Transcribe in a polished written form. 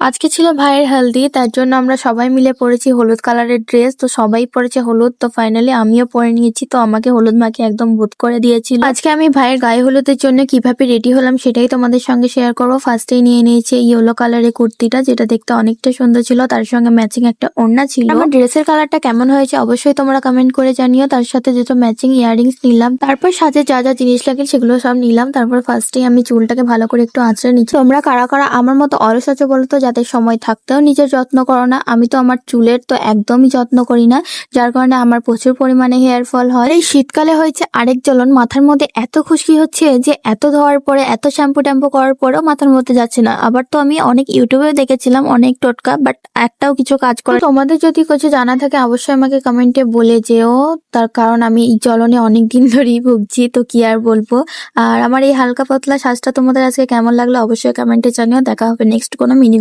আজকে ছিল ভাইয়ের হেলদি, তার জন্য আমরা সবাই মিলে পরেছি হলুদ কালারের ড্রেস। তো সবাই পরেছে হলুদ, তো ফাইনালি আমিও পরে নিয়েছি। তো আমাকে হলুদ মাখিয়ে একদম ভূত করে দিয়েছিল। আজকে আমি ভাইয়ের গায়ে হলুদের জন্য কিভাবে রেডি হলাম সেটাই তোমাদের সঙ্গে শেয়ার করবো। ফার্স্টেই নিয়ে নিয়েছি ইয়েলো কালারের কুর্তিটা, যেটা দেখতে অনেকটা সুন্দর ছিল, তার সঙ্গে ম্যাচিং একটা ওড়না ছিল। আমার ড্রেসের কালারটা কেমন হয়েছে অবশ্যই তোমরা কমেন্ট করে জানিও। তার সাথে যেটা ম্যাচিং ইয়াররিংস নিলাম, তারপর সাথে যা যা জিনিস লাগে সেগুলো সব নিলাম। তারপর ফার্স্টেই আমি চুলটাকে ভালো করে একটু আঁচড়ে নিচ্ছি। তোমরা কারা কারা আমার মতো অলস আছো বলো তো, যাদের সময় থাকতেও নিজের যত্ন করো না? আমি তো আমার চুলের তো একদমই যত্ন করি না, যার কারণে আমার প্রচুর পরিমাণে হেয়ার ফল হয়। এই শীতকালে হয়েছে আরেক জ্বলন, মাথার মধ্যে এত খুশকি হচ্ছে যে এত ধোয়ার পরে, এত শ্যাম্পু ট্যাম্পু করার পরেও মাথার মধ্যে যাচ্ছে না। আবার তো আমি অনেক ইউটিউবেও দেখেছিলাম অনেক টোটকা, বাট একটাও কিছু কাজ করে। তোমাদের যদি কিছু জানা থাকে অবশ্যই আমাকে কমেন্টে বলে যেও, তার কারণ আমি এই জ্বলনে অনেক দিন ধরেই ভুগছি, তো কি আর বলবো। আর আমার এই হালকা পাতলা সাজটা তোমাদের আজকে কেমন লাগলো অবশ্যই কমেন্টে জানিও। দেখা হবে নেক্সট কোনো মিনি